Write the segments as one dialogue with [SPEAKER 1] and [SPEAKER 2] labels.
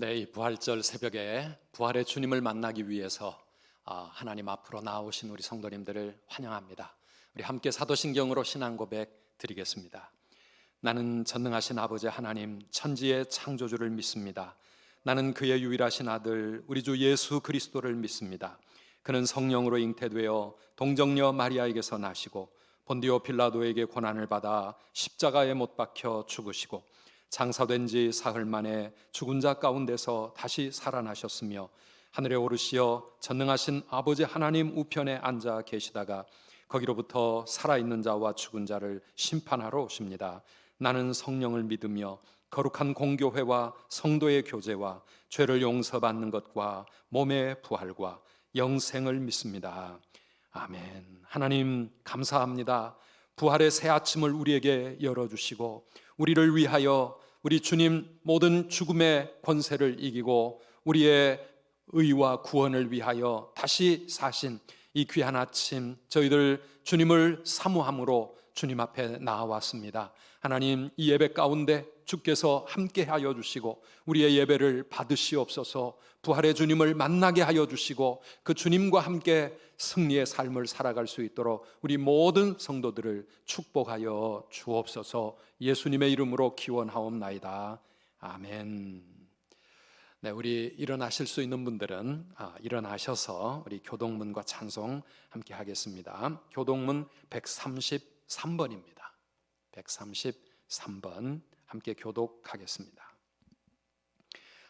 [SPEAKER 1] 네, 이 부활절 새벽에 부활의 주님을 만나기 위해서 하나님 앞으로 나오신 우리 성도님들을 환영합니다. 우리 함께 사도신경으로 신앙 고백 드리겠습니다. 나는 전능하신 아버지 하나님 천지의 창조주를 믿습니다. 나는 그의 유일하신 아들 우리 주 예수 그리스도를 믿습니다. 그는 성령으로 잉태되어 동정녀 마리아에게서 나시고 본디오 빌라도에게 고난을 받아 십자가에 못 박혀 죽으시고 장사된 지 사흘 만에 죽은 자 가운데서 다시 살아나셨으며 하늘에 오르시어 전능하신 아버지 하나님 우편에 앉아 계시다가 거기로부터 살아있는 자와 죽은 자를 심판하러 오십니다. 나는 성령을 믿으며 거룩한 공교회와 성도의 교제와 죄를 용서받는 것과 몸의 부활과 영생을 믿습니다. 아멘. 하나님 감사합니다. 부활의 새 아침을 우리에게 열어주시고 우리를 위하여 우리 주님 모든 죽음의 권세를 이기고 우리의 의와 구원을 위하여 다시 사신 이 귀한 아침, 저희들 주님을 사모함으로 주님 앞에 나아왔습니다. 하나님, 이 예배 가운데 주께서 함께 하여 주시고 우리의 예배를 받으시옵소서. 부활의 주님을 만나게 하여 주시고 그 주님과 함께 승리의 삶을 살아갈 수 있도록 우리 모든 성도들을 축복하여 주옵소서. 예수님의 이름으로 기원하옵나이다. 아멘. 네, 우리 일어나실 수 있는 분들은 일어나셔서 우리 교동문과 찬송 함께 하겠습니다. 교동문 133번입니다. 133번 함께 교독하겠습니다.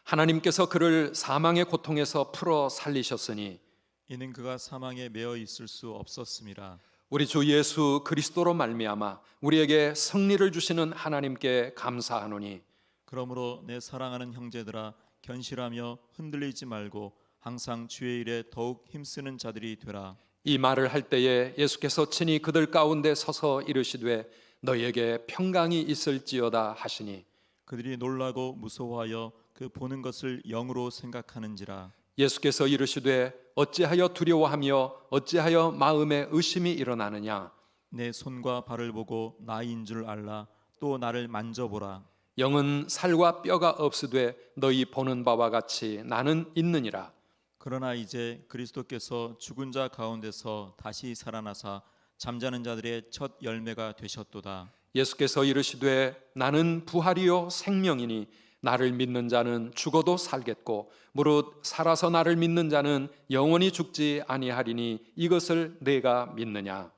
[SPEAKER 1] 하나님께서 그를 사망의 고통에서 풀어 살리셨으니
[SPEAKER 2] 이는 그가 사망에 매어 있을 수 없었음이라.
[SPEAKER 1] 우리 주 예수 그리스도로 말미암아 우리에게 승리를 주시는 하나님께 감사하노니
[SPEAKER 2] 그러므로 내 사랑하는 형제들아 견실하며 흔들리지 말고 항상 주의 일에 더욱 힘쓰는 자들이 되라.
[SPEAKER 1] 이 말을 할 때에 예수께서 친히 그들 가운데 서서 이르시되 너희에게 평강이 있을지어다 하시니
[SPEAKER 2] 그들이 놀라고 무서워하여 그 보는 것을 영으로 생각하는지라.
[SPEAKER 1] 예수께서 이르시되 어찌하여 두려워하며 어찌하여 마음에 의심이 일어나느냐.
[SPEAKER 2] 내 손과 발을 보고 나인 줄 알라. 또 나를 만져보라.
[SPEAKER 1] 영은 살과 뼈가 없으되 너희 보는 바와 같이 나는 있느니라.
[SPEAKER 2] 그러나 이제 그리스도께서 죽은 자 가운데서 다시 살아나사 잠자는 자들의 첫 열매가 되셨도다.
[SPEAKER 1] 예수께서 이르시되 나는 부활이요 생명이니 나를 믿는 자는 죽어도 살겠고 무릇 살아서 나를 믿는 자는 영원히 죽지 아니하리니 이것을 내가 믿느냐.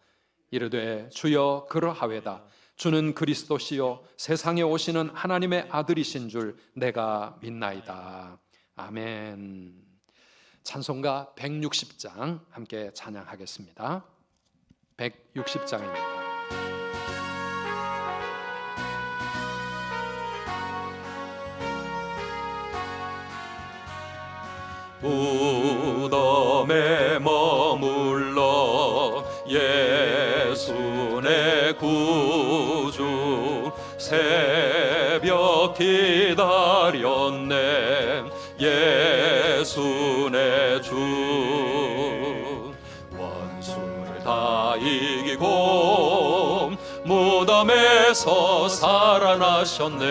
[SPEAKER 1] 이르되 주여 그러하외다. 주는 그리스도시요 세상에 오시는 하나님의 아들이신 줄 내가 믿나이다. 아멘. 찬송가 160장 함께 찬양하겠습니다. 160장입니다. 무덤에 머물러 예수 내 구주 새벽 기다렸네. 예수 내 주 원수를 다 이기고 무덤에서 살아나셨네.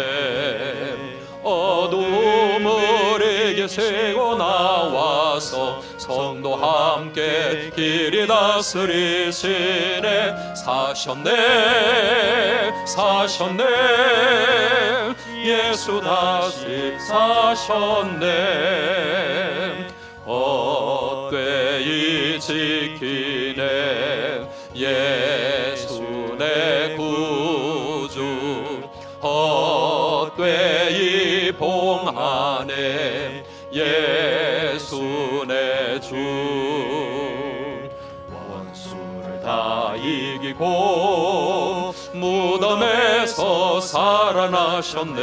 [SPEAKER 1] 어둠을 이기시고 나와서 성도 함께 길이 다스리시네. 사셨네 사셨네 예수 다시 사셨네. 헛되이 지키네 예수 내 구주. 헛되이 봉하네 예수 내 주. 원수를 다 이기고 무덤에서 살아나셨네.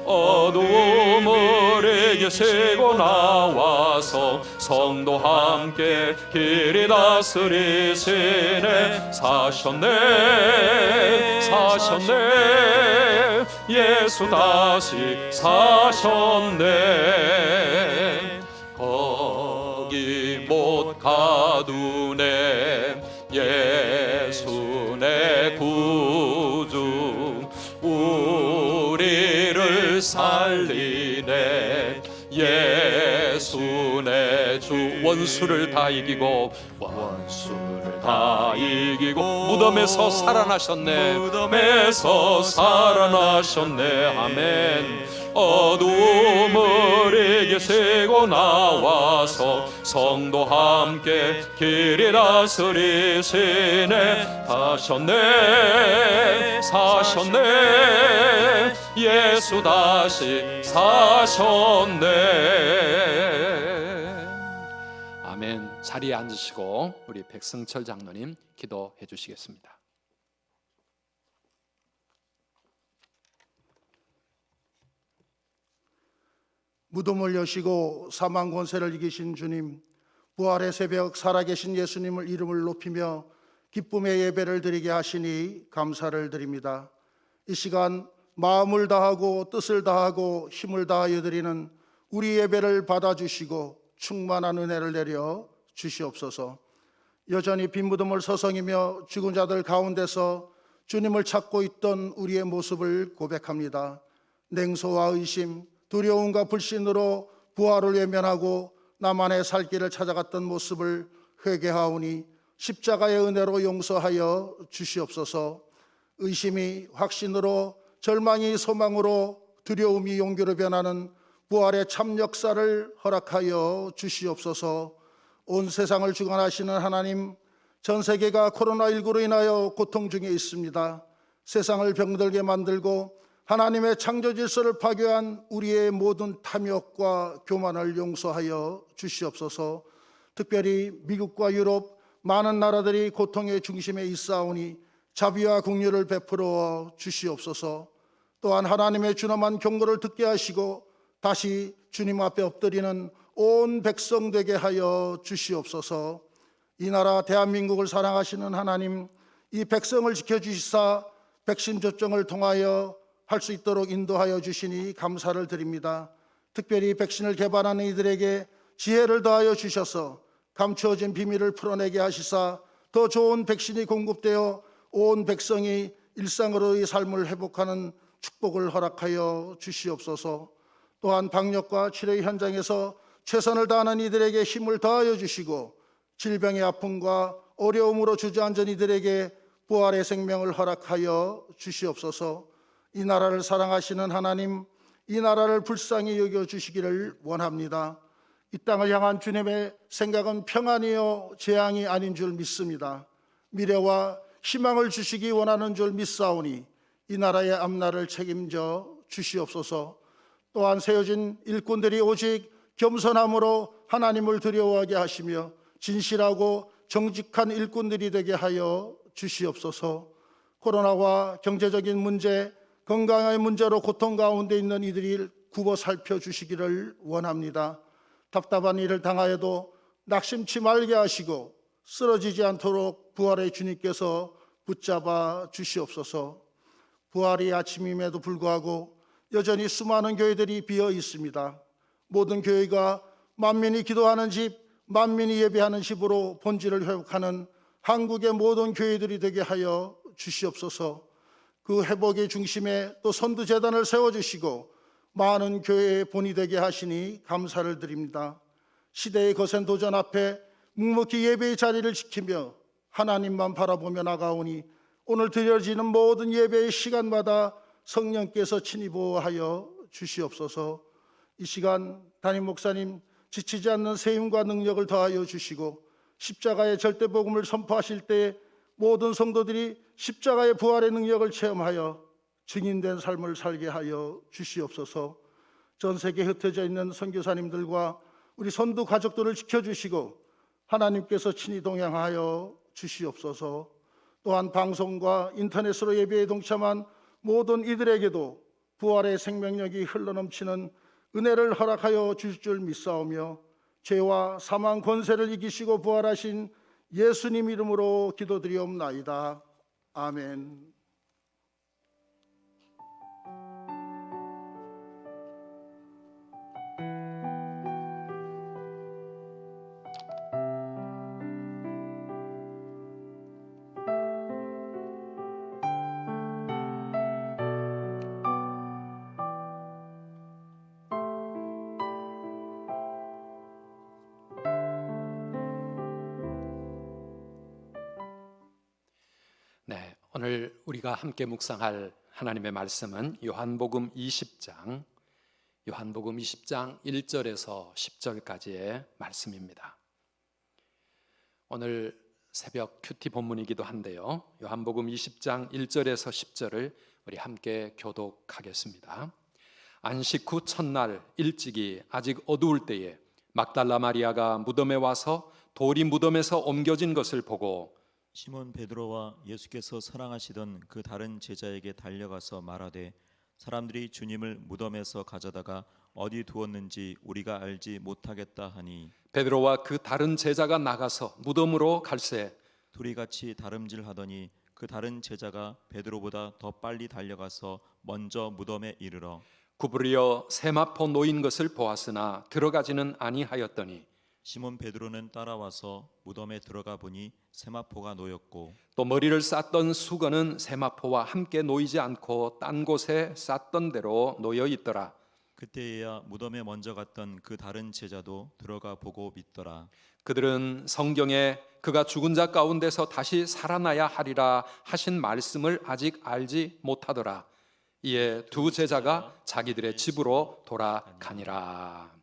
[SPEAKER 1] 어둠을 이기시고 나와서 성도 함께 길이 다스리시네. 사셨네 사셨네 예수 다시 사셨네. 거기 못 가두네 예수 내 구주. 우리를 살리네. 예수 내 주. 원수를 다 이기고 원수를 다 이기고 무덤에서 살아나셨네. 무덤에서 살아나셨네. 아멘. 어두움을 이기시고 나와서 성도 함께 길이 다스리시네. 사셨네 사셨네. 예수 다시 사셨네. 아멘. 자리에 앉으시고 우리 백승철 장로님 기도해 주시겠습니다.
[SPEAKER 3] 무덤을 여시고 사망 권세를 이기신 주님, 부활의 새벽 살아계신 예수님을 이름을 높이며 기쁨의 예배를 드리게 하시니 감사를 드립니다. 이 시간 마음을 다하고 뜻을 다하고 힘을 다하여 드리는 우리 예배를 받아주시고 충만한 은혜를 내려 주시옵소서. 여전히 빈 무덤을 서성이며 죽은 자들 가운데서 주님을 찾고 있던 우리의 모습을 고백합니다. 냉소와 의심, 두려움과 불신으로 부활을 외면하고 나만의 살 길을 찾아갔던 모습을 회개하오니 십자가의 은혜로 용서하여 주시옵소서. 의심이 확신으로, 절망이 소망으로, 두려움이 용기로 변하는 부활의 참 역사를 허락하여 주시옵소서. 온 세상을 주관하시는 하나님, 전 세계가 코로나19로 인하여 고통 중에 있습니다. 세상을 병들게 만들고 하나님의 창조 질서를 파괴한 우리의 모든 탐욕과 교만을 용서하여 주시옵소서. 특별히 미국과 유럽 많은 나라들이 고통의 중심에 있사오니 자비와 긍휼을 베풀어 주시옵소서. 또한 하나님의 준엄한 경고를 듣게 하시고 다시 주님 앞에 엎드리는 온 백성 되게 하여 주시옵소서. 이 나라 대한민국을 사랑하시는 하나님, 이 백성을 지켜주시사 백신 접종을 통하여 할 수 있도록 인도하여 주시니 감사를 드립니다. 특별히 백신을 개발하는 이들에게 지혜를 더하여 주셔서 감추어진 비밀을 풀어내게 하시사 더 좋은 백신이 공급되어 온 백성이 일상으로의 삶을 회복하는 축복을 허락하여 주시옵소서. 또한 방역과 치료 현장에서 최선을 다하는 이들에게 힘을 더하여 주시고 질병의 아픔과 어려움으로 주저앉은 이들에게 부활의 생명을 허락하여 주시옵소서. 이 나라를 사랑하시는 하나님, 이 나라를 불쌍히 여겨주시기를 원합니다. 이 땅을 향한 주님의 생각은 평안이요 재앙이 아닌 줄 믿습니다. 미래와 희망을 주시기 원하는 줄 믿사오니 이 나라의 앞날을 책임져 주시옵소서. 또한 세워진 일꾼들이 오직 겸손함으로 하나님을 두려워하게 하시며 진실하고 정직한 일꾼들이 되게 하여 주시옵소서. 코로나와 경제적인 문제, 건강의 문제로 고통 가운데 있는 이들이 굽어 살펴주시기를 원합니다. 답답한 일을 당하여도 낙심치 말게 하시고 쓰러지지 않도록 부활의 주님께서 붙잡아 주시옵소서. 부활이 아침임에도 불구하고 여전히 수많은 교회들이 비어 있습니다. 모든 교회가 만민이 기도하는 집, 만민이 예배하는 집으로 본질을 회복하는 한국의 모든 교회들이 되게 하여 주시옵소서. 그 회복의 중심에 또 선두재단을 세워주시고 많은 교회의 본이 되게 하시니 감사를 드립니다. 시대의 거센 도전 앞에 묵묵히 예배의 자리를 지키며 하나님만 바라보며 나가오니 오늘 드려지는 모든 예배의 시간마다 성령께서 친히 보호하여 주시옵소서. 이 시간 담임 목사님 지치지 않는 세임과 능력을 더하여 주시고 십자가의 절대복음을 선포하실 때 모든 성도들이 십자가의 부활의 능력을 체험하여 증인된 삶을 살게 하여 주시옵소서. 전 세계에 흩어져 있는 선교사님들과 우리 선두 가족들을 지켜주시고 하나님께서 친히 동행하여 주시옵소서. 또한 방송과 인터넷으로 예배에 동참한 모든 이들에게도 부활의 생명력이 흘러넘치는 은혜를 허락하여 주실 줄 믿사오며 죄와 사망 권세를 이기시고 부활하신 예수님 이름으로 기도드리옵나이다. 아멘.
[SPEAKER 1] 오늘 우리가 함께 묵상할 하나님의 말씀은 요한복음 20장 1절에서 10절까지의 말씀입니다. 오늘 새벽 큐티 본문이기도 한데요. 요한복음 20장 1절에서 10절을 우리 함께 교독하겠습니다. 안식 후 첫날 일찍이 아직 어두울 때에 막달라 마리아가 무덤에 와서 돌이 무덤에서 옮겨진 것을 보고
[SPEAKER 2] 시몬 베드로와 예수께서 사랑하시던 그 다른 제자에게 달려가서 말하되 사람들이 주님을 무덤에서 가져다가 어디 두었는지 우리가 알지 못하겠다 하니
[SPEAKER 1] 베드로와 그 다른 제자가 나가서 무덤으로 갈새
[SPEAKER 2] 둘이 같이 다름질하더니 그 다른 제자가 베드로보다 더 빨리 달려가서 먼저 무덤에 이르러
[SPEAKER 1] 구부려 세마포 놓인 것을 보았으나 들어가지는 아니하였더니
[SPEAKER 2] 시몬 베드로는 따라와서 무덤에 들어가 보니 세마포가 놓였고
[SPEAKER 1] 또 머리를 쌌던 수건은 세마포와 함께 놓이지 않고 딴 곳에 쌌던 대로 놓여 있더라.
[SPEAKER 2] 그때에야 무덤에 먼저 갔던 그 다른 제자도 들어가 보고 믿더라.
[SPEAKER 1] 그들은 성경에 그가 죽은 자 가운데서 다시 살아나야 하리라 하신 말씀을 아직 알지 못하더라. 이에 두 제자가 자기들의 집으로 돌아가니라.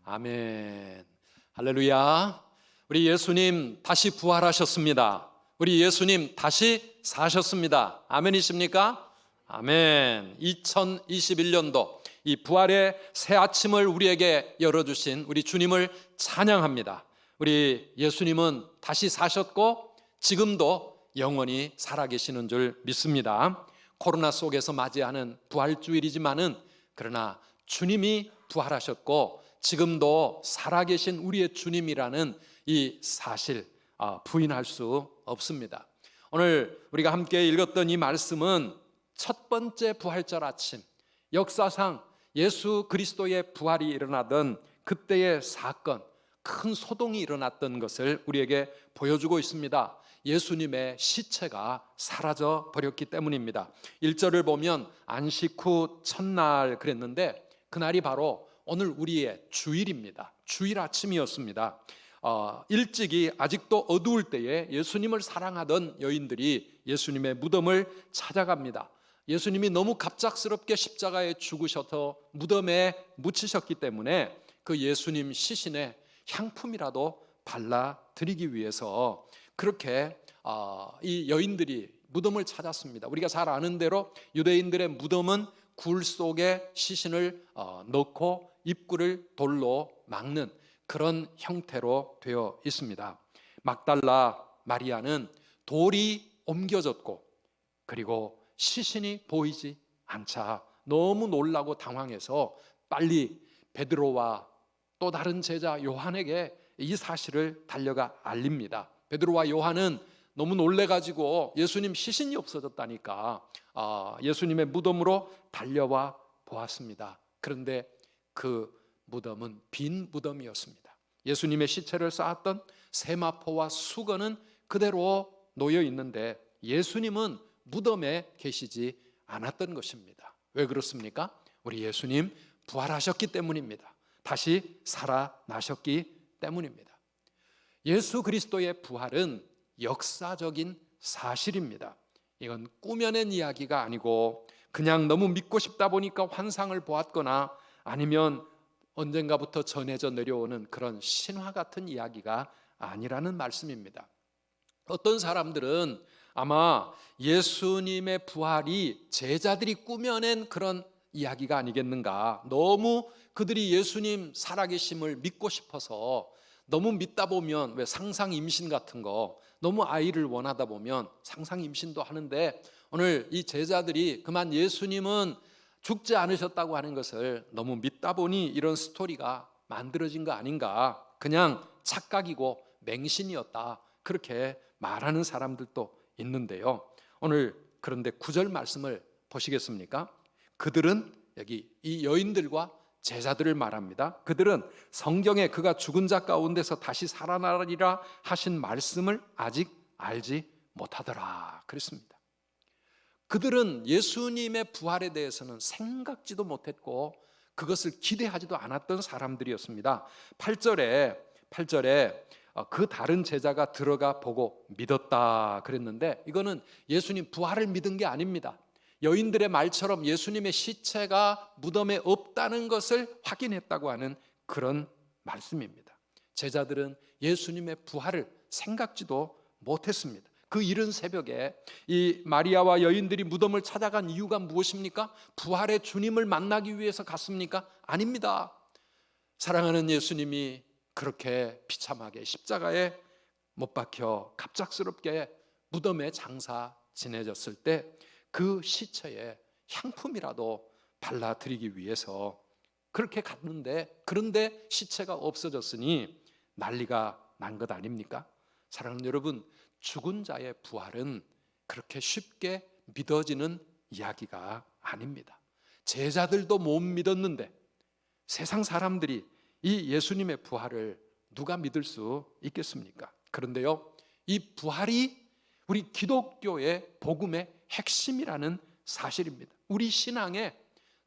[SPEAKER 1] 아멘. 할렐루야. 우리 예수님 다시 부활하셨습니다. 우리 예수님 다시 사셨습니다. 아멘이십니까? 아멘. 2021년도 이 부활의 새 아침을 우리에게 열어주신 우리 주님을 찬양합니다. 우리 예수님은 다시 사셨고 지금도 영원히 살아계시는 줄 믿습니다. 코로나 속에서 맞이하는 부활주일이지만은 그러나 주님이 부활하셨고 지금도 살아계신 우리의 주님이라는 이 사실 부인할 수 없습니다. 오늘 우리가 함께 읽었던 이 말씀은 첫 번째 부활절 아침, 역사상 예수 그리스도의 부활이 일어나던 그때의 사건, 큰 소동이 일어났던 것을 우리에게 보여주고 있습니다. 예수님의 시체가 사라져 버렸기 때문입니다. 1절을 보면 안식 후 첫날 그랬는데 그날이 바로 오늘 우리의 주일입니다. 주일 아침이었습니다. 일찍이 아직도 어두울 때에 예수님을 사랑하던 여인들이 예수님의 무덤을 찾아갑니다. 예수님이 너무 갑작스럽게 십자가에 죽으셔서 무덤에 묻히셨기 때문에 그 예수님 시신에 향품이라도 발라드리기 위해서 그렇게 이 여인들이 무덤을 찾았습니다. 우리가 잘 아는 대로 유대인들의 무덤은 굴 속에 시신을 넣고 입구를 돌로 막는 그런 형태로 되어 있습니다. 막달라 마리아는 돌이 옮겨졌고 그리고 시신이 보이지 않자 너무 놀라고 당황해서 빨리 베드로와 또 다른 제자 요한에게 이 사실을 달려가 알립니다. 베드로와 요한은 너무 놀래가지고 예수님 시신이 없어졌다니까 예수님의 무덤으로 달려와 보았습니다. 그런데 그 무덤은 빈 무덤이었습니다. 예수님의 시체를 쌓았던 세마포와 수건은 그대로 놓여 있는데 예수님은 무덤에 계시지 않았던 것입니다. 왜 그렇습니까? 우리 예수님 부활하셨기 때문입니다. 다시 살아나셨기 때문입니다. 예수 그리스도의 부활은 역사적인 사실입니다. 이건 꾸며낸 이야기가 아니고 그냥 너무 믿고 싶다 보니까 환상을 보았거나 아니면 언젠가부터 전해져 내려오는 그런 신화 같은 이야기가 아니라는 말씀입니다. 어떤 사람들은 아마 예수님의 부활이 제자들이 꾸며낸 그런 이야기가 아니겠는가, 너무 그들이 예수님 살아계심을 믿고 싶어서 너무 믿다 보면 왜 상상 임신 같은 거 너무 아이를 원하다 보면 상상 임신도 하는데 오늘 이 제자들이 그만 예수님은 죽지 않으셨다고 하는 것을 너무 믿다 보니 이런 스토리가 만들어진 거 아닌가, 그냥 착각이고 맹신이었다 그렇게 말하는 사람들도 있는데요. 오늘 그런데 9절 말씀을 보시겠습니까? 그들은 여기 이 여인들과 제자들을 말합니다. 그들은 성경에 그가 죽은 자 가운데서 다시 살아나리라 하신 말씀을 아직 알지 못하더라 그랬습니다. 그들은 예수님의 부활에 대해서는 생각지도 못했고 그것을 기대하지도 않았던 사람들이었습니다. 8절에 그 다른 제자가 들어가 보고 믿었다 그랬는데, 이거는 예수님 부활을 믿은 게 아닙니다. 여인들의 말처럼 예수님의 시체가 무덤에 없다는 것을 확인했다고 하는 그런 말씀입니다. 제자들은 예수님의 부활을 생각지도 못했습니다. 그 이른 새벽에 이 마리아와 여인들이 무덤을 찾아간 이유가 무엇입니까? 부활의 주님을 만나기 위해서 갔습니까? 아닙니다. 사랑하는 예수님이 그렇게 비참하게 십자가에 못 박혀 갑작스럽게 무덤에 장사 지내졌을 때 그 시체에 향품이라도 발라드리기 위해서 그렇게 갔는데, 그런데 시체가 없어졌으니 난리가 난 것 아닙니까? 사랑하는 여러분, 죽은 자의 부활은 그렇게 쉽게 믿어지는 이야기가 아닙니다. 제자들도 못 믿었는데 세상 사람들이 이 예수님의 부활을 누가 믿을 수 있겠습니까? 그런데요, 이 부활이 우리 기독교의 복음의 핵심이라는 사실입니다. 우리 신앙에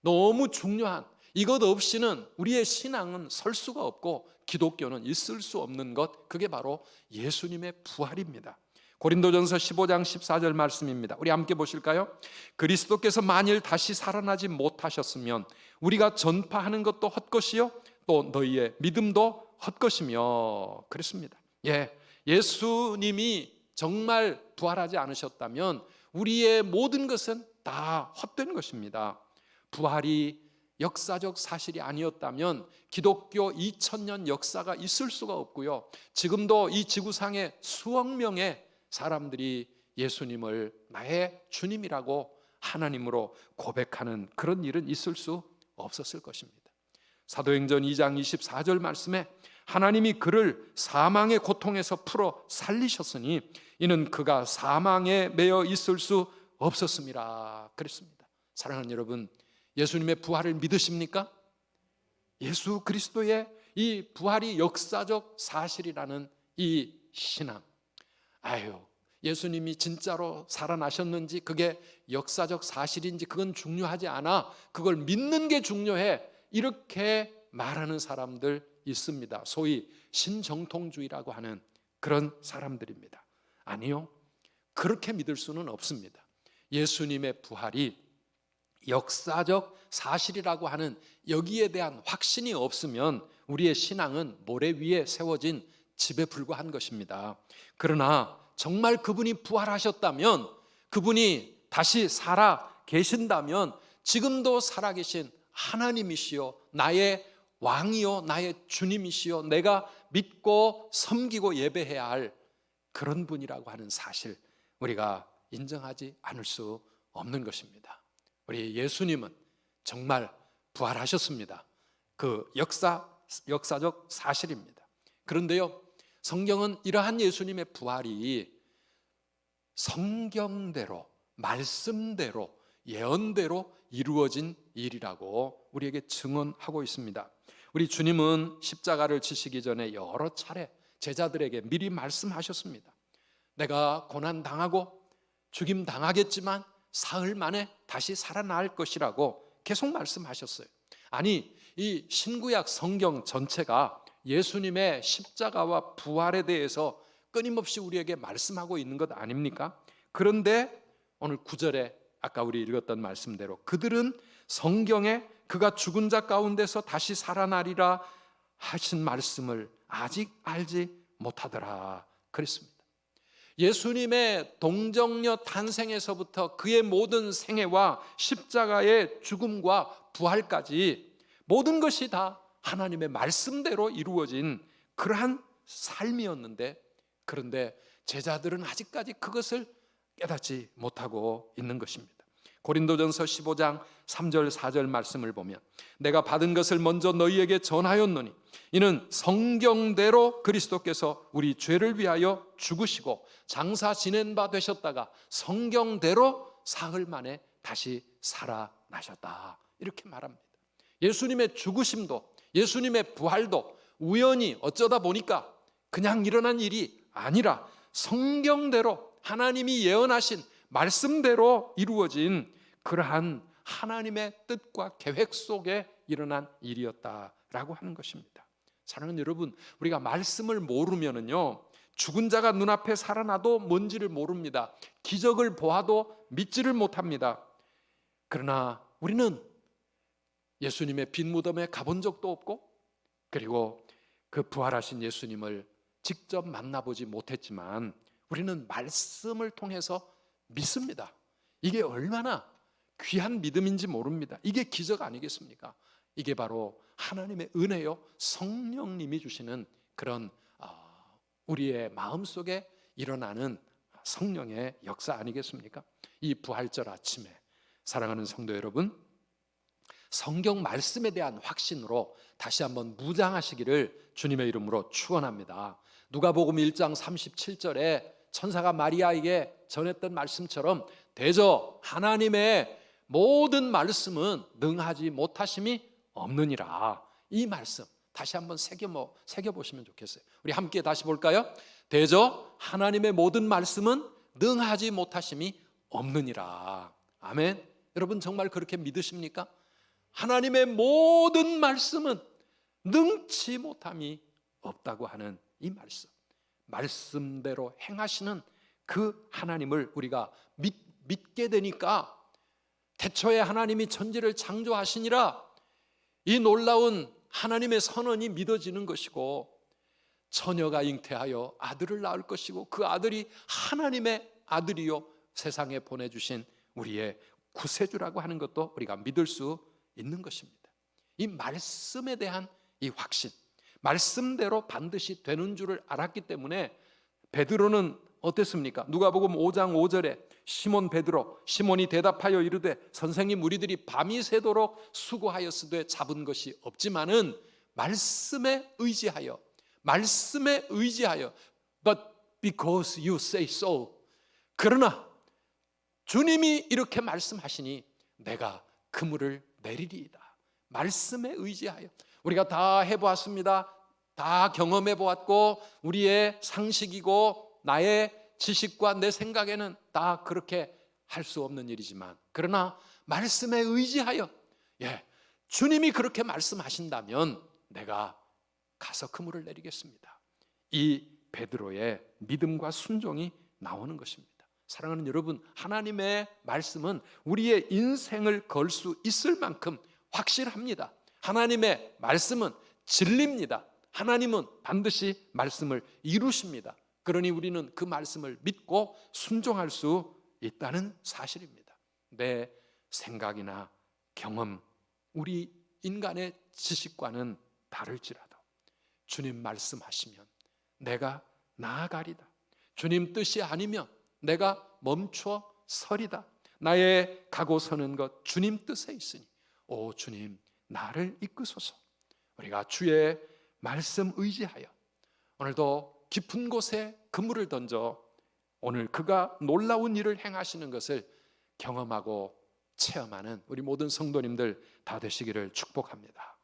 [SPEAKER 1] 너무 중요한, 이것 없이는 우리의 신앙은 설 수가 없고 기독교는 있을 수 없는 것, 그게 바로 예수님의 부활입니다. 고린도전서 15장 14절 말씀입니다. 우리 함께 보실까요? 그리스도께서 만일 다시 살아나지 못하셨으면 우리가 전파하는 것도 헛것이요 또 너희의 믿음도 헛것이며 그랬습니다. 예수님이 정말 부활하지 않으셨다면 우리의 모든 것은 다 헛된 것입니다. 부활이 역사적 사실이 아니었다면 기독교 2000년 역사가 있을 수가 없고요, 지금도 이 지구상에 수억 명의 사람들이 예수님을 나의 주님이라고 하나님으로 고백하는 그런 일은 있을 수 없었을 것입니다. 사도행전 2장 24절 말씀에 하나님이 그를 사망의 고통에서 풀어 살리셨으니 이는 그가 사망에 매여 있을 수 없었음이라 그랬습니다. 사랑하는 여러분, 예수님의 부활을 믿으십니까? 예수 그리스도의 이 부활이 역사적 사실이라는 이 신앙, 예수님이 진짜로 살아나셨는지 그게 역사적 사실인지 그건 중요하지 않아, 그걸 믿는 게 중요해, 이렇게 말하는 사람들 있습니다. 소위 신정통주의라고 하는 그런 사람들입니다. 아니요, 그렇게 믿을 수는 없습니다. 예수님의 부활이 역사적 사실이라고 하는 여기에 대한 확신이 없으면 우리의 신앙은 모래 위에 세워진 집에 불과한 것입니다. 그러나 정말 그분이 부활하셨다면, 그분이 다시 살아 계신다면 지금도 살아계신 하나님이시요 나의 왕이요 나의 주님이시요 내가 믿고 섬기고 예배해야 할 그런 분이라고 하는 사실, 우리가 인정하지 않을 수 없는 것입니다. 우리 예수님은 정말 부활하셨습니다. 그 역사적 사실입니다. 그런데요, 성경은 이러한 예수님의 부활이 성경대로, 말씀대로, 예언대로 이루어진 일이라고 우리에게 증언하고 있습니다. 우리 주님은 십자가를 지시기 전에 여러 차례 제자들에게 미리 말씀하셨습니다. 내가 고난당하고 죽임당하겠지만 사흘 만에 다시 살아날 것이라고 계속 말씀하셨어요. 아니, 이 신구약 성경 전체가 예수님의 십자가와 부활에 대해서 끊임없이 우리에게 말씀하고 있는 것 아닙니까? 그런데 오늘 9절에 아까 우리 읽었던 말씀대로 그들은 성경에 그가 죽은 자 가운데서 다시 살아나리라 하신 말씀을 아직 알지 못하더라 그랬습니다. 예수님의 동정녀 탄생에서부터 그의 모든 생애와 십자가의 죽음과 부활까지 모든 것이 다 하나님의 말씀대로 이루어진 그러한 삶이었는데, 그런데 제자들은 아직까지 그것을 깨닫지 못하고 있는 것입니다. 고린도전서 15장 3절 4절 말씀을 보면 내가 받은 것을 먼저 너희에게 전하였노니 이는 성경대로 그리스도께서 우리 죄를 위하여 죽으시고 장사 지낸 바 되셨다가 성경대로 사흘 만에 다시 살아나셨다, 이렇게 말합니다. 예수님의 죽으심도 예수님의 부활도 우연히 어쩌다 보니까 그냥 일어난 일이 아니라 성경대로 하나님이 예언하신 말씀대로 이루어진 그러한 하나님의 뜻과 계획 속에 일어난 일이었다라고 하는 것입니다. 사랑하는 여러분, 우리가 말씀을 모르면은요, 죽은 자가 눈앞에 살아나도 뭔지를 모릅니다. 기적을 보아도 믿지를 못합니다. 그러나 우리는 예수님의 빈 무덤에 가본 적도 없고, 그리고 그 부활하신 예수님을 직접 만나보지 못했지만 우리는 말씀을 통해서 믿습니다. 이게 얼마나 귀한 믿음인지 모릅니다. 이게 기적 아니겠습니까? 이게 바로 하나님의 은혜요, 성령님이 주시는 그런 우리의 마음속에 일어나는 성령의 역사 아니겠습니까? 이 부활절 아침에 사랑하는 성도 여러분, 성경 말씀에 대한 확신으로 다시 한번 무장하시기를 주님의 이름으로 축원합니다. 누가복음 1장 37절에 천사가 마리아에게 전했던 말씀처럼 대저 하나님의 모든 말씀은 능하지 못하심이 없느니라. 이 말씀 다시 한번 새겨보시면 좋겠어요. 우리 함께 다시 볼까요? 대저 하나님의 모든 말씀은 능하지 못하심이 없느니라. 아멘. 여러분 정말 그렇게 믿으십니까? 하나님의 모든 말씀은 능치 못함이 없다고 하는 이 말씀대로 행하시는 그 하나님을 우리가 믿게 되니까 태초에 하나님이 천지를 창조하시니라 이 놀라운 하나님의 선언이 믿어지는 것이고, 처녀가 잉태하여 아들을 낳을 것이고 그 아들이 하나님의 아들이요 세상에 보내주신 우리의 구세주라고 하는 것도 우리가 믿을 수 있는 것입니다. 이 말씀에 대한 이 확신, 말씀대로 반드시 되는 줄을 알았기 때문에 베드로는 어땠습니까? 누가복음 5장 5절에 시몬이 대답하여 이르되 선생님, 우리들이 밤이 새도록 수고하였으되 잡은 것이 없지만은 말씀에 의지하여 but because you say so, 그러나 주님이 이렇게 말씀하시니 내가 그물을 내리리이다. 말씀에 의지하여. 우리가 다 해보았습니다. 다 경험해 보았고 우리의 상식이고 나의 지식과 내 생각에는 다 그렇게 할 수 없는 일이지만, 그러나 말씀에 의지하여 주님이 그렇게 말씀하신다면 내가 가서 그물을 내리겠습니다. 이 베드로의 믿음과 순종이 나오는 것입니다. 사랑하는 여러분, 하나님의 말씀은 우리의 인생을 걸 수 있을 만큼 확실합니다. 하나님의 말씀은 진리입니다. 하나님은 반드시 말씀을 이루십니다. 그러니 우리는 그 말씀을 믿고 순종할 수 있다는 사실입니다. 내 생각이나 경험, 우리 인간의 지식과는 다를지라도 주님 말씀하시면 내가 나아가리다. 주님 뜻이 아니면 내가 멈춰 서리다. 나의 가고 서는 것 주님 뜻에 있으니 오 주님 나를 이끄소서. 우리가 주의 말씀 의지하여 오늘도 깊은 곳에 그물을 던져 오늘 그가 놀라운 일을 행하시는 것을 경험하고 체험하는 우리 모든 성도님들 다 되시기를 축복합니다.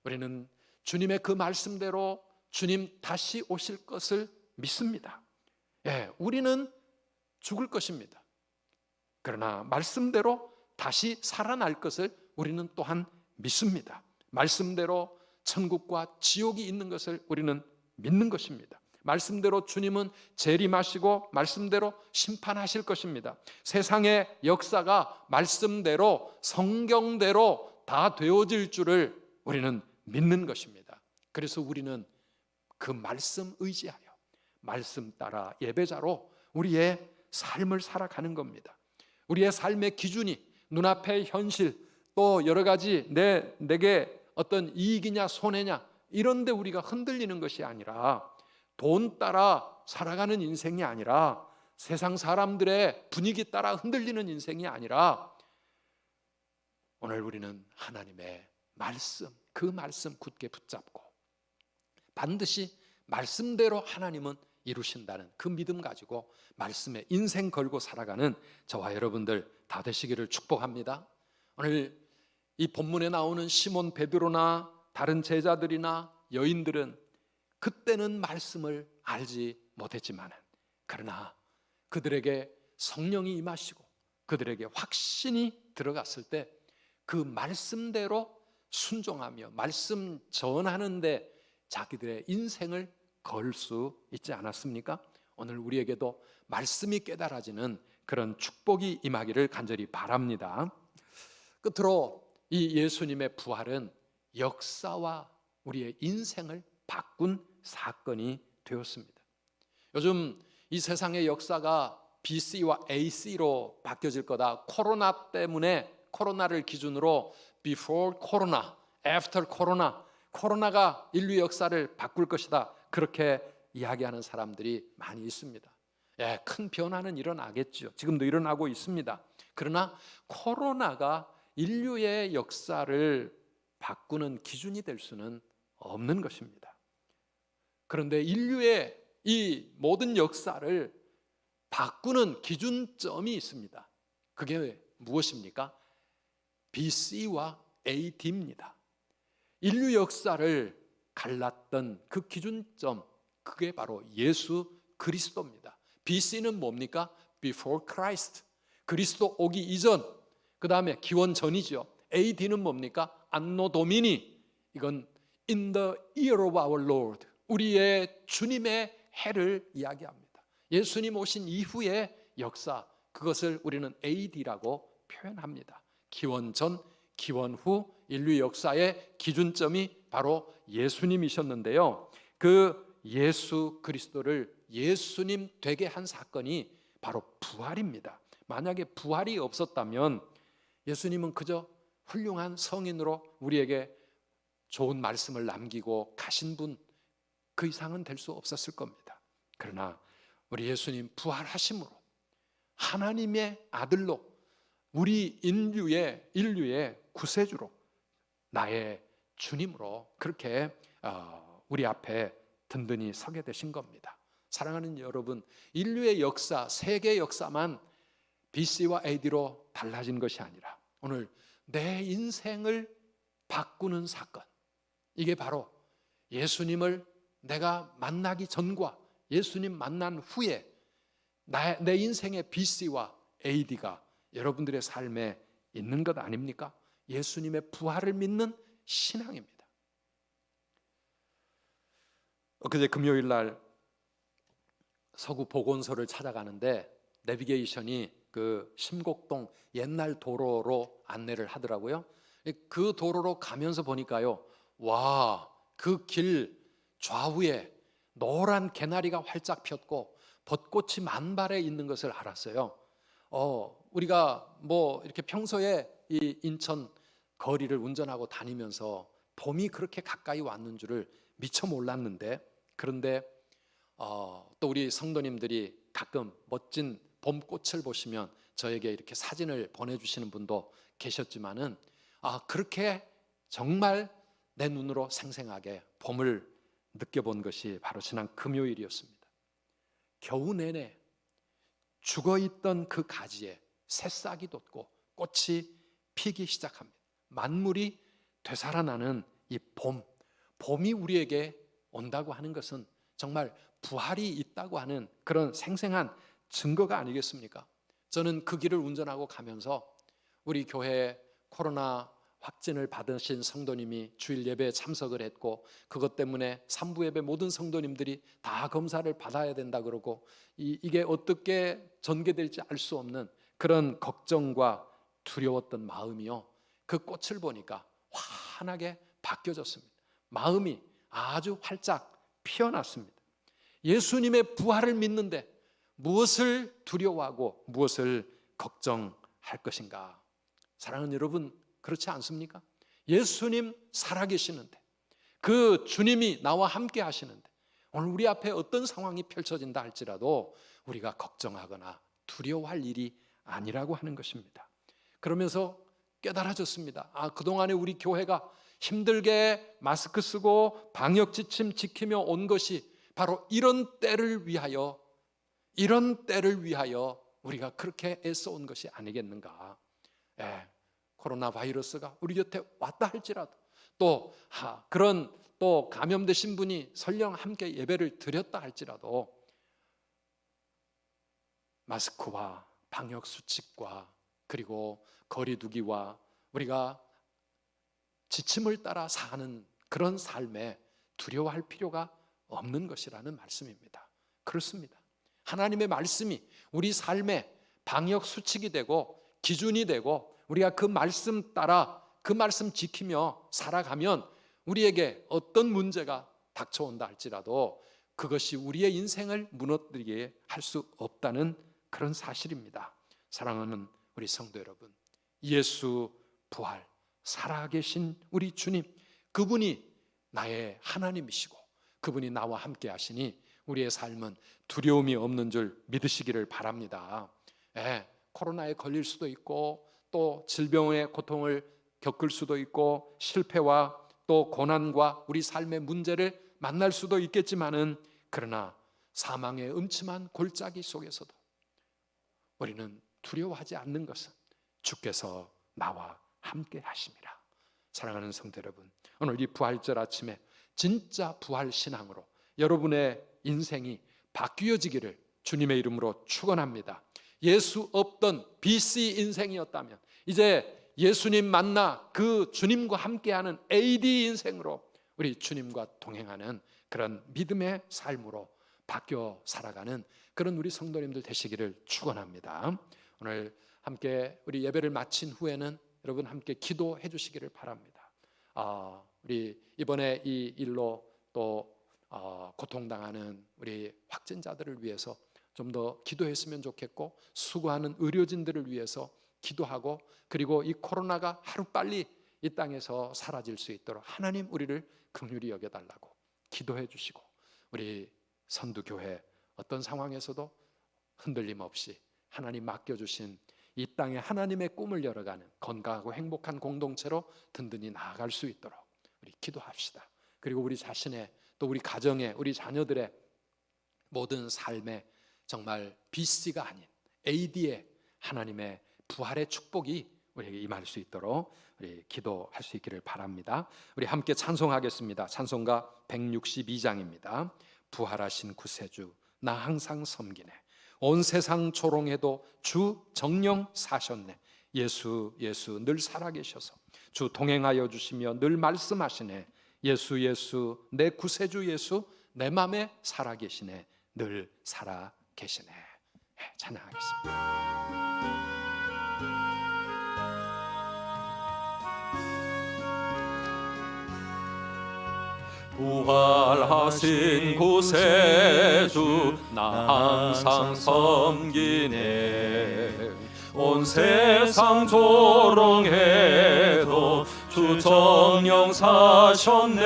[SPEAKER 1] 우리는 주님의 그 말씀대로 주님 다시 오실 것을 믿습니다. 우리는 죽을 것입니다. 그러나 말씀대로 다시 살아날 것을 우리는 또한 믿습니다. 말씀대로 천국과 지옥이 있는 것을 우리는 믿는 것입니다. 말씀대로 주님은 재림하시고 말씀대로 심판하실 것입니다. 세상의 역사가 말씀대로 성경대로 다 되어질 줄을 우리는 믿는 것입니다. 그래서 우리는 그 말씀 의지하여 말씀 따라 예배자로 우리의 삶을 살아가는 겁니다. 우리의 삶의 기준이 눈앞의 현실 또 여러 가지 내게 어떤 이익이냐 손해냐 이런 데 우리가 흔들리는 것이 아니라, 돈 따라 살아가는 인생이 아니라, 세상 사람들의 분위기 따라 흔들리는 인생이 아니라, 오늘 우리는 하나님의 말씀, 그 말씀 굳게 붙잡고 반드시 말씀대로 하나님은 이루신다는 그 믿음 가지고 말씀에 인생 걸고 살아가는 저와 여러분들 다 되시기를 축복합니다. 오늘 이 본문에 나오는 시몬 베드로나 다른 제자들이나 여인들은 그때는 말씀을 알지 못했지만, 그러나 그들에게 성령이 임하시고 그들에게 확신이 들어갔을 때 그 말씀대로 순종하며 말씀 전하는데 자기들의 인생을 걸 수 있지 않았습니까? 오늘 우리에게도 말씀이 깨달아지는 그런 축복이 임하기를 간절히 바랍니다. 끝으로 이 예수님의 부활은 역사와 우리의 인생을 바꾼 사건이 되었습니다. 요즘 이 세상의 역사가 BC와 AC로 바뀌어질 거다. 코로나 때문에 코로나를 기준으로 before corona, after corona, 코로나가 인류 역사를 바꿀 것이다. 그렇게 이야기하는 사람들이 많이 있습니다. 예, 큰 변화는 일어나겠죠. 지금도 일어나고 있습니다. 그러나 코로나가 인류의 역사를 바꾸는 기준이 될 수는 없는 것입니다. 그런데 인류의 이 모든 역사를 바꾸는 기준점이 있습니다. 그게 무엇입니까? BC와 AD입니다. 인류 역사를 갈랐던 그 기준점, 그게 바로 예수 그리스도입니다. BC는 뭡니까? Before Christ, 그리스도 오기 이전, 그 다음에 기원 전이죠. AD는 뭡니까? 안노 도미니, 이건 In the year of our Lord, 우리의 주님의 해를 이야기합니다. 예수님 오신 이후의 역사, 그것을 우리는 AD라고 표현합니다. 기원 전, 기원 후 인류 역사의 기준점이 바로 예수님이셨는데요. 그 예수 그리스도를 예수님 되게 한 사건이 바로 부활입니다. 만약에 부활이 없었다면 예수님은 그저 훌륭한 성인으로 우리에게 좋은 말씀을 남기고 가신 분, 그 이상은 될 수 없었을 겁니다. 그러나 우리 예수님 부활하심으로 하나님의 아들로 우리 인류의 구세주로 나의 주님으로 그렇게 우리 앞에 든든히 서게 되신 겁니다. 사랑하는 여러분, 인류의 역사, 세계 역사만 BC와 AD로 달라진 것이 아니라 오늘 내 인생을 바꾸는 사건, 이게 바로 예수님을 내가 만나기 전과 예수님 만난 후에 내 인생의 BC와 AD가 여러분들의 삶에 있는 것 아닙니까? 예수님의 부활을 믿는 신앙입니다. 엊그제 금요일 날 서구 보건소를 찾아가는데 내비게이션이 그 심곡동 옛날 도로로 안내를 하더라고요. 그 도로로 가면서 보니까요, 와, 그 길 좌우에 노란 개나리가 활짝 폈고 벚꽃이 만발해 있는 것을 알았어요. 우리가 뭐 이렇게 평소에 이 인천 거리를 운전하고 다니면서 봄이 그렇게 가까이 왔는 줄을 미처 몰랐는데, 그런데 또 우리 성도님들이 가끔 멋진 봄꽃을 보시면 저에게 이렇게 사진을 보내주시는 분도 계셨지만은 그렇게 정말 내 눈으로 생생하게 봄을 느껴본 것이 바로 지난 금요일이었습니다. 겨우 내내 죽어있던 그 가지에 새싹이 돋고 꽃이 피기 시작합니다. 만물이 되살아나는 이 봄이 우리에게 온다고 하는 것은 정말 부활이 있다고 하는 그런 생생한 증거가 아니겠습니까? 저는 그 길을 운전하고 가면서 우리 교회에 코로나 확진을 받으신 성도님이 주일 예배에 참석을 했고, 그것 때문에 3부 예배 모든 성도님들이 다 검사를 받아야 된다 그러고, 이게 어떻게 전개될지 알 수 없는 그런 걱정과 두려웠던 마음이요, 그 꽃을 보니까 환하게 바뀌어졌습니다. 마음이 아주 활짝 피어났습니다. 예수님의 부활을 믿는데 무엇을 두려워하고 무엇을 걱정할 것인가? 사랑하는 여러분, 그렇지 않습니까? 예수님 살아계시는데, 그 주님이 나와 함께 하시는데 오늘 우리 앞에 어떤 상황이 펼쳐진다 할지라도 우리가 걱정하거나 두려워할 일이 아니라고 하는 것입니다. 그러면서 깨달아졌습니다. 그동안에 우리 교회가 힘들게 마스크 쓰고 방역 지침 지키며 온 것이 바로 이런 때를 위하여 우리가 그렇게 애써 온 것이 아니겠는가. 코로나 바이러스가 우리 곁에 왔다 할지라도 그런 감염되신 분이 설령 함께 예배를 드렸다 할지라도 마스크와 방역 수칙과 그리고 거리 두기와 우리가 지침을 따라 사는 그런 삶에 두려워할 필요가 없는 것이라는 말씀입니다. 그렇습니다. 하나님의 말씀이 우리 삶의 방역 수칙이 되고 기준이 되고 우리가 그 말씀 따라 그 말씀 지키며 살아가면 우리에게 어떤 문제가 닥쳐온다 할지라도 그것이 우리의 인생을 무너뜨리게 할 수 없다는 그런 사실입니다. 사랑하는 우리 성도 여러분, 예수 부활 살아계신 우리 주님, 그분이 나의 하나님이시고 그분이 나와 함께 하시니 우리의 삶은 두려움이 없는 줄 믿으시기를 바랍니다. 코로나에 걸릴 수도 있고 또 질병의 고통을 겪을 수도 있고 실패와 또 고난과 우리 삶의 문제를 만날 수도 있겠지만은 그러나 사망의 음침한 골짜기 속에서도 우리는 두려워하지 않는 것은 주께서 나와 함께 하심이라. 사랑하는 성도 여러분, 오늘 이 부활절 아침에 진짜 부활 신앙으로 여러분의 인생이 바뀌어지기를 주님의 이름으로 축원합니다. 예수 없던 BC 인생이었다면 이제 예수님 만나 그 주님과 함께하는 AD 인생으로 우리 주님과 동행하는 그런 믿음의 삶으로 바뀌어 살아가는 그런 우리 성도님들 되시기를 축원합니다. 오늘 함께 우리 예배를 마친 후에는 여러분 함께 기도해 주시기를 바랍니다. 우리 이번에 이 일로 또 고통당하는 우리 확진자들을 위해서 좀 더 기도했으면 좋겠고, 수고하는 의료진들을 위해서 기도하고, 그리고 이 코로나가 하루빨리 이 땅에서 사라질 수 있도록 하나님 우리를 긍휼히 여겨달라고 기도해 주시고, 우리 선두교회 어떤 상황에서도 흔들림 없이 하나님 맡겨주신 이 땅에 하나님의 꿈을 열어가는 건강하고 행복한 공동체로 든든히 나아갈 수 있도록 우리 기도합시다. 그리고 우리 자신의 또 우리 가정의 우리 자녀들의 모든 삶에 정말 BC가 아닌 AD의 하나님의 부활의 축복이 우리에게 임할 수 있도록 우리 기도할 수 있기를 바랍니다. 우리 함께 찬송하겠습니다. 찬송가 162장입니다. 부활하신 구세주 나 항상 섬기네. 온 세상 조롱해도 주 정령 사셨네. 예수 예수 늘 살아계셔서 주 동행하여 주시며 늘 말씀하시네. 예수 예수 내 구세주 예수 내 맘에 살아계시네. 늘 살아계시네. 찬양하겠습니다.
[SPEAKER 2] 부활하신 구세주 나 항상 섬기네. 온 세상 조롱해도 주 정령 사셨네.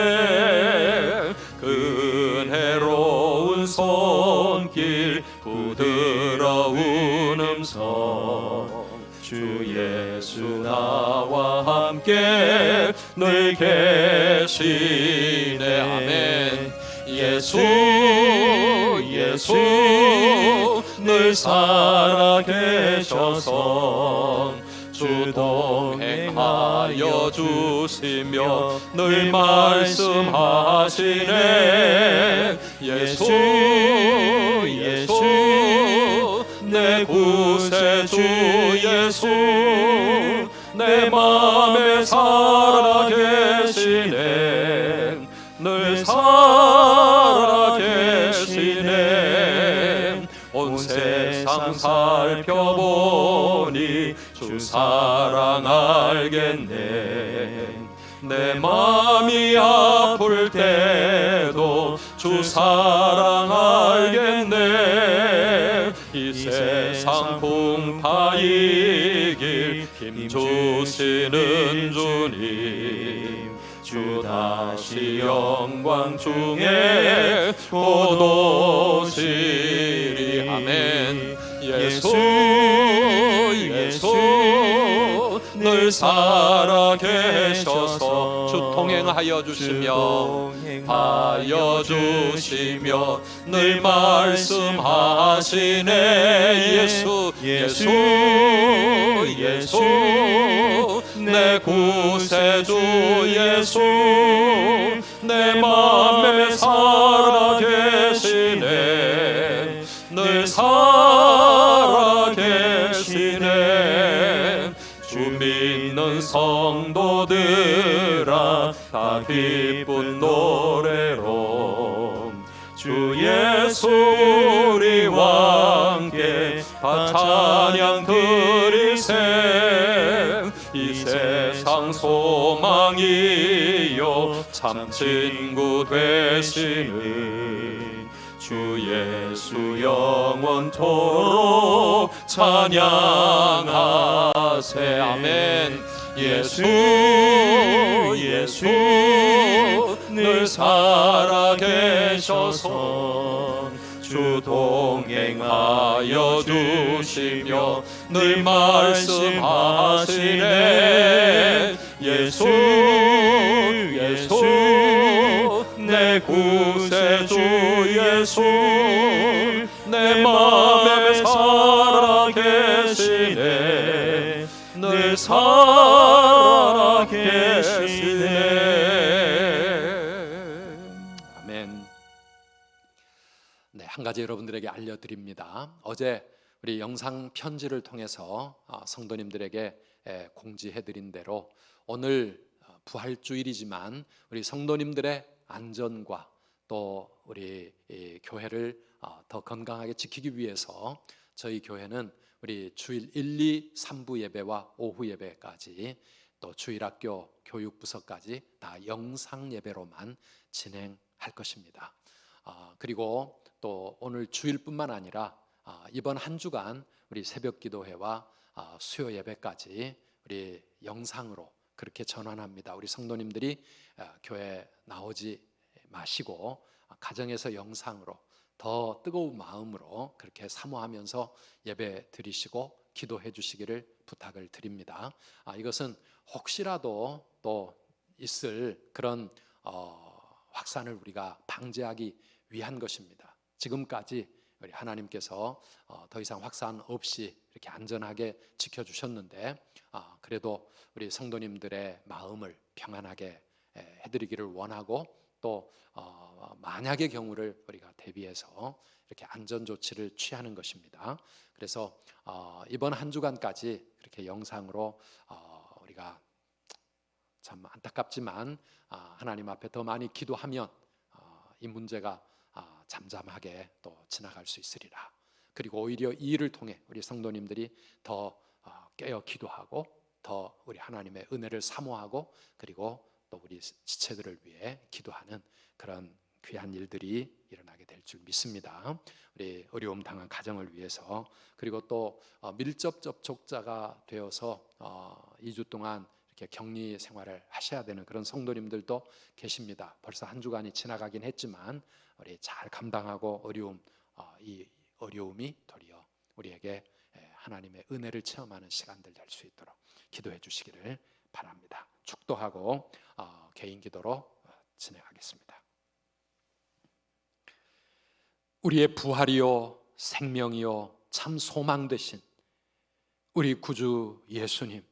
[SPEAKER 2] 은혜로운 손길 부드러운 음성 주 예수 나와 함께 늘 계시네. 아멘. 예수 예수 늘 살아계셔서 주 동행하여 주시며 늘 말씀하시네. 예수 예수 내 구세주 예수 내 맘에 살아계시네. 늘 살아계시네. 온 세상 살펴보니 주 사랑 알겠네. 내 맘이 아플 때도 주 사랑 알겠네. 이 세상 풍파 이길 힘 주시는 주님 주 다시 영광 중에 곧 오시리. 아멘. 예수 예수 늘 살아계셔서 주 동행하여 주시며 늘 말씀하시네. 예수 예수 예수 내 구세주 예수 내 맘에 살아계시네. 늘 살아계시네. 주 믿는 성도들아 다 기쁜 노래로 주 예수 우리와 함께 찬양 드리세. 이 세상 소망이요 참 친구 되시는 주 예수 영원토록 찬양하세. 아멘. 예수 예수 늘 살아계셔서 주 동행하여 주시며 늘 말씀하시네. 예수 예수 내 구세주 예수 내 맘에 살아계시네. 늘 살아계시네.
[SPEAKER 1] 아멘. 네, 한 가지 여러분들에게 알려드립니다. 어제 우리 영상 편지를 통해서 성도님들에게 공지해드린 대로 오늘 부활주일이지만 우리 성도님들의 안전과 또 우리 교회를 더 건강하게 지키기 위해서 저희 교회는 우리 주일 1, 2, 3부 예배와 오후 예배까지 또 주일학교 교육부서까지 다 영상 예배로만 진행할 것입니다. 그리고 또 오늘 주일뿐만 아니라 이번 한 주간 우리 새벽 기도회와 수요 예배까지 우리 영상으로 그렇게 전환합니다. 우리 성도님들이 교회 나오지 마시고 가정에서 영상으로 더 뜨거운 마음으로 그렇게 사모하면서 예배 드리시고 기도해 주시기를 부탁을 드립니다. 이것은 혹시라도 또 있을 그런 확산을 우리가 방지하기 위한 것입니다. 지금까지 우리 하나님께서 더 이상 확산 없이 이렇게 안전하게 지켜주셨는데 그래도 우리 성도님들의 마음을 평안하게 해드리기를 원하고 또 만약의 경우를 우리가 대비해서 이렇게 안전 조치를 취하는 것입니다. 그래서 이번 한 주간까지 이렇게 영상으로 우리가 참 안타깝지만 하나님 앞에 더 많이 기도하면 이 문제가 잠잠하게 또 지나갈 수 있으리라. 그리고 오히려 이 일을 통해 우리 성도님들이 더 깨어 기도하고 더 우리 하나님의 은혜를 사모하고 그리고 또 우리 지체들을 위해 기도하는 그런 귀한 일들이 일어나게 될 줄 믿습니다. 우리 어려움 당한 가정을 위해서 그리고 또 밀접 접촉자가 되어서 2주 동안 이렇게 격리 생활을 하셔야 되는 그런 성도님들도 계십니다. 벌써 한 주간이 지나가긴 했지만 우리 잘 감당하고 이 어려움이 도리어 우리에게 하나님의 은혜를 체험하는 시간들 될 수 있도록 기도해 주시기를 바랍니다. 축도하고 개인 기도로 진행하겠습니다. 우리의 부활이요 생명이요 참 소망 되신 우리 구주 예수님,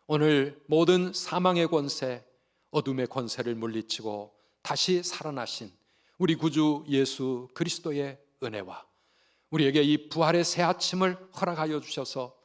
[SPEAKER 1] 오늘 모든 사망의 권세, 어둠의 권세를 물리치고 다시 살아나신 우리 구주 예수 그리스도의 은혜와 우리에게 이 부활의 새 아침을 허락하여 주셔서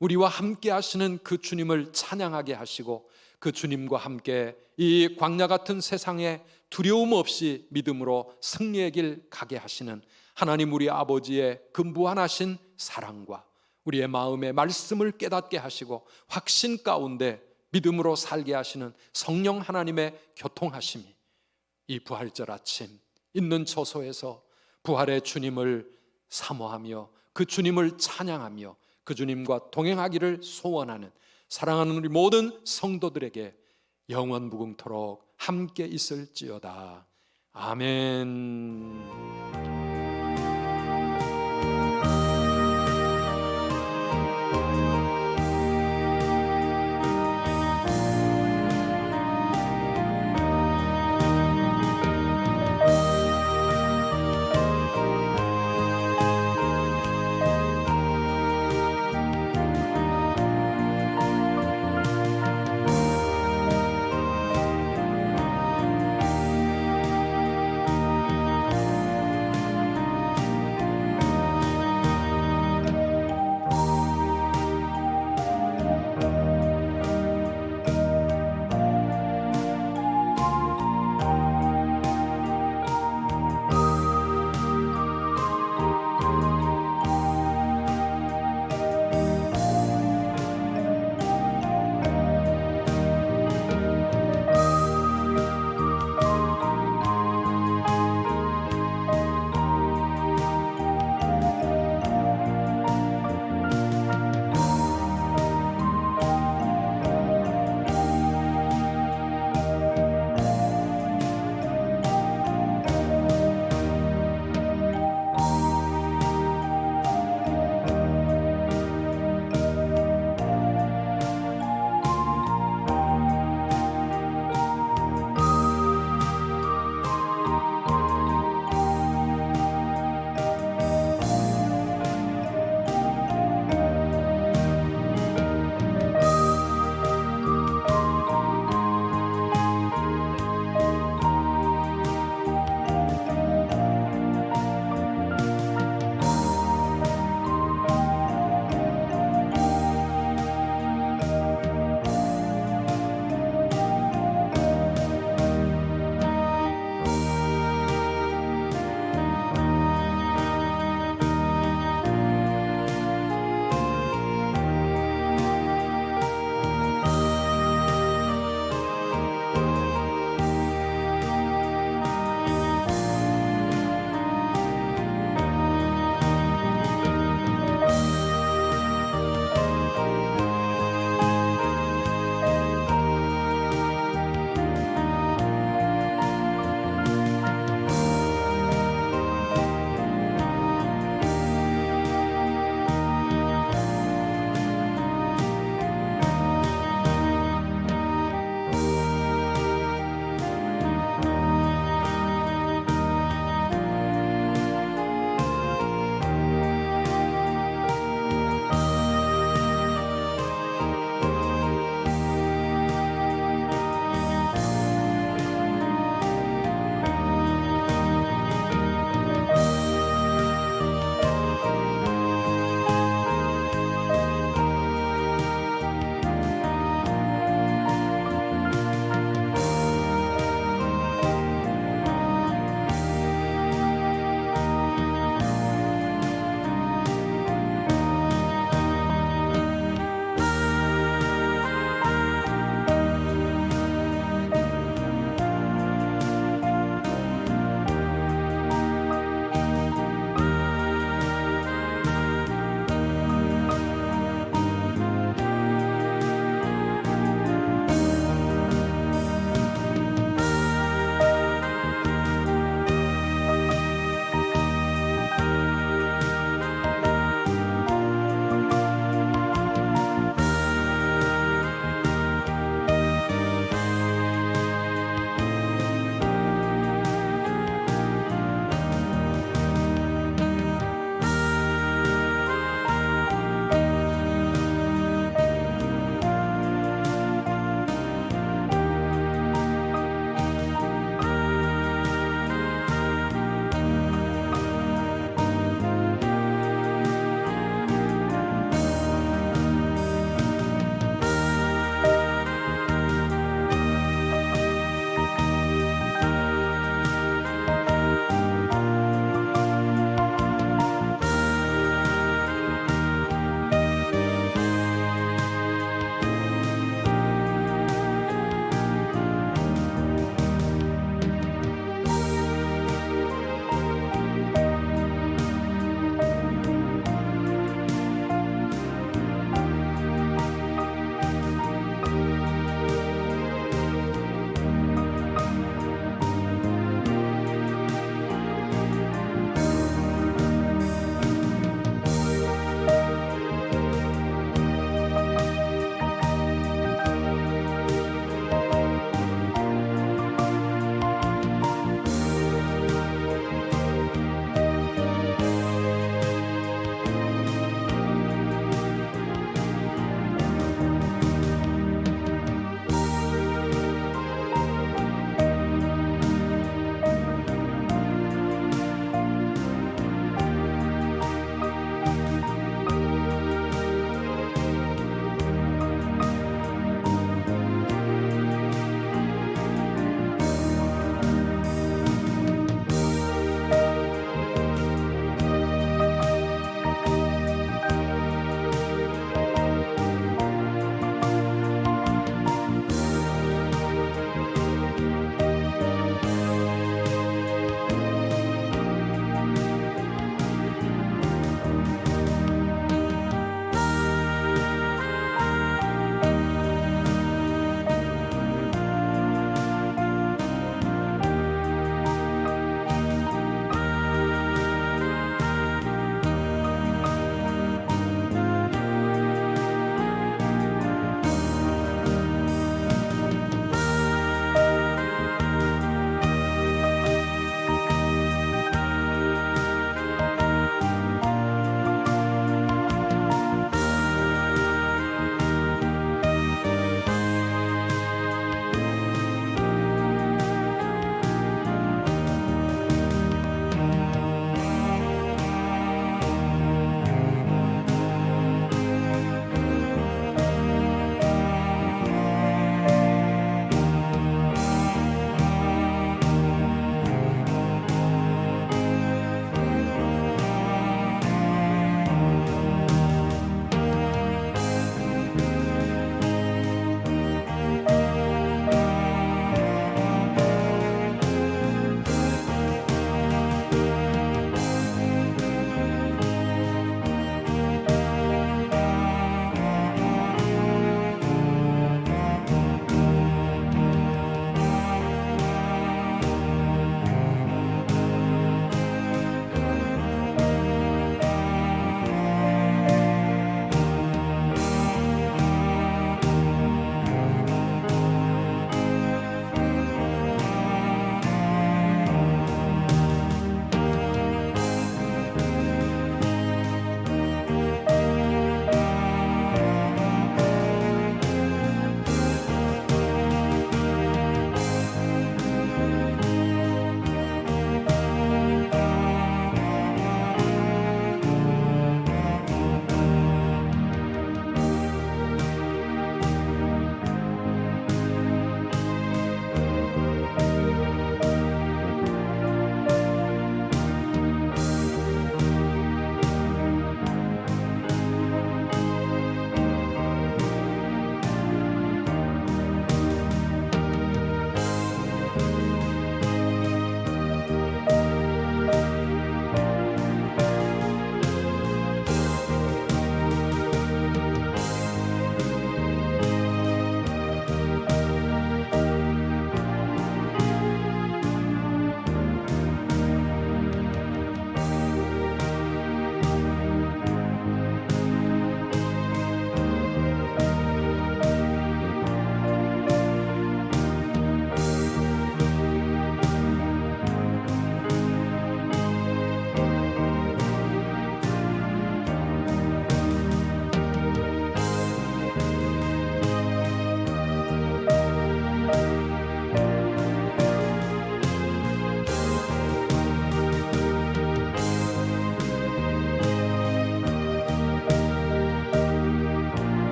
[SPEAKER 1] 우리와 함께 하시는 그 주님을 찬양하게 하시고 그 주님과 함께 이 광야 같은 세상에 두려움 없이 믿음으로 승리의 길 가게 하시는 하나님 우리 아버지의 그 무한하신 사랑과 우리의 마음의 말씀을 깨닫게 하시고 확신 가운데 믿음으로 살게 하시는 성령 하나님의 교통하심이 이 부활절 아침 있는 처소에서 부활의 주님을 사모하며 그 주님을 찬양하며 그 주님과 동행하기를 소원하는 사랑하는 우리 모든 성도들에게 영원 무궁토록 함께 있을지어다. 아멘.